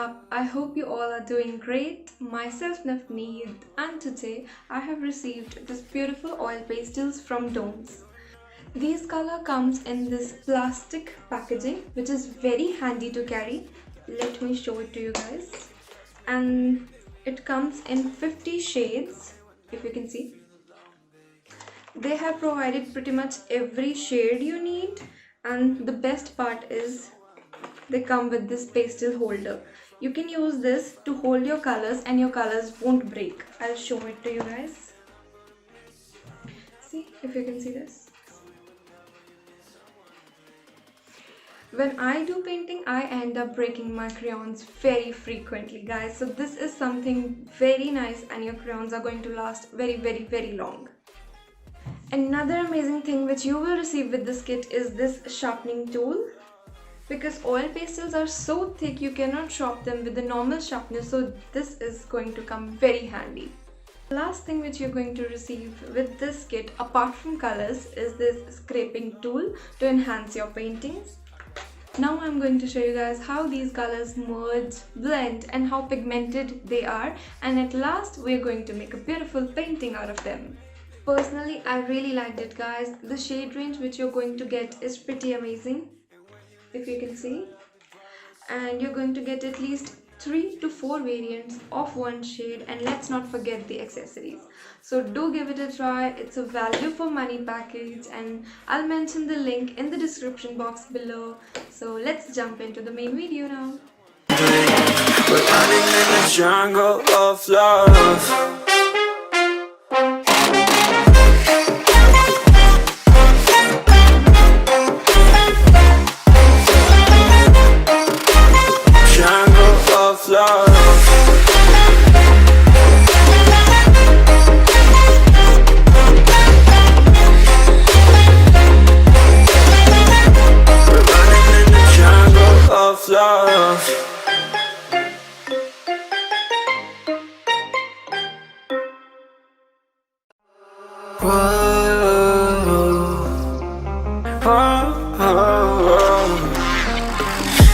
up? I hope you all are doing great. Myself Navneet, and today I have received this beautiful oil pastels from DOMS. These color comes in this plastic packaging which is very handy to carry. Let me show it to you guys. And it comes in 50 shades, if you can see. They have provided pretty much every shade you need, and the best part is they come with this pastel holder. You can use this to hold your colors and your colors won't break. I'll show it to you guys. See if you can see this. When I do painting, I end up breaking my crayons very frequently, guys. So this is something very nice and your crayons are going to last very long. Another amazing thing which you will receive with this kit is this sharpening tool. Because oil pastels are so thick, you cannot sharpen them with the normal sharpener, so this is going to come very handy. The last thing which you're going to receive with this kit, apart from colors, is this scraping tool to enhance your paintings. Now I'm going to show you guys how these colors merge, blend, and how pigmented they are, and at last we're going to make a beautiful painting out of them. Personally, I really liked it, guys. The shade range which you're going to get is pretty amazing, if you can see, and you're going to get at least 3 to 4 variants of one shade, and let's not forget the accessories. So do give it a try. It's a value for money package, and I'll mention the link in the description box below. So let's jump into the main video now. We're running in the jungle of love.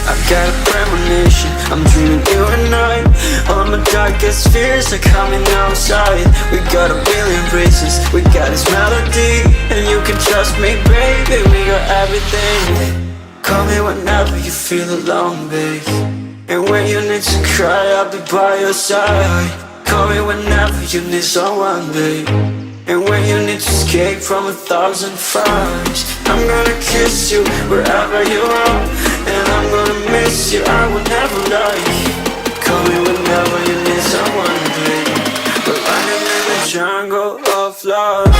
I've got a premonition, I'm dreaming you and I. All my darkest fears are coming outside. We got a billion races, we got this melody, and you can trust me, baby, we got everything. Call me whenever you feel alone, babe, and when you need to cry, I'll be by your side. Call me whenever you need someone, babe, and when you need to escape from 1,000 fires. I'm gonna kiss you wherever you are, and I'm gonna miss you, I will never lie. Call me whenever you need someone, babe. We're running in the jungle of love.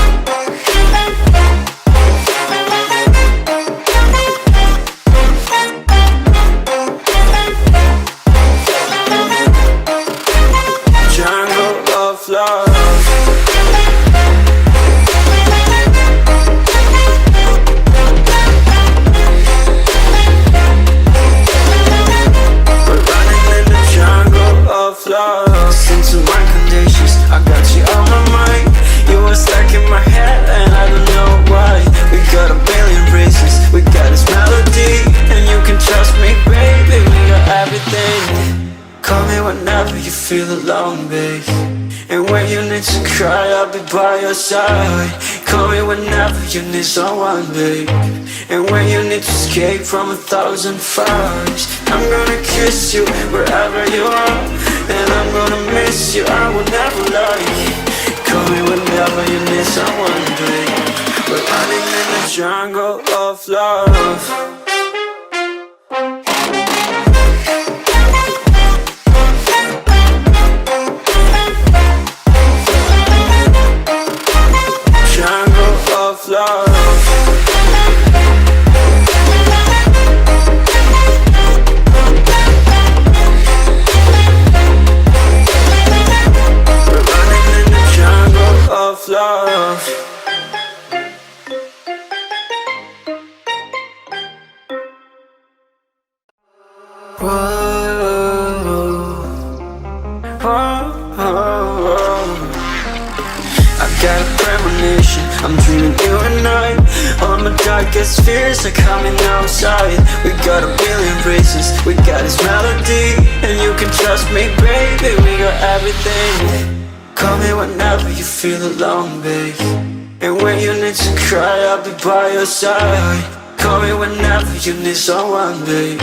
Jungle of love. Listen to my conditions, I got you on my mind. You were stuck in my head and I don't know why. We got a billion races, we got this melody, and you can trust me, baby, we got everything. Call me whenever you feel alone, babe, and when you need to cry, I'll be by your side. Call me whenever you need someone, babe, and when you need to escape from 1,000 fires. I'm gonna kiss you wherever you are, and I'm gonna miss you, I will never lie. Call me whenever you need someone, babe. We're running in the jungle of love. Love. We're running in the jungle of love. I've got a premonition, I'm dreaming you and I. All my darkest fears are coming outside. We got a billion reasons, we got this melody. And you can trust me, baby, we got everything. Call me whenever you feel alone, babe. And when you need to cry, I'll be by your side. Call me whenever you need someone, babe.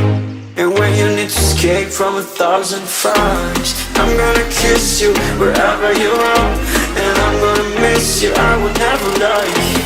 And when you need to escape from 1,000 fires, I'm gonna kiss you wherever you are. And I'm gonna miss you, I will never lie.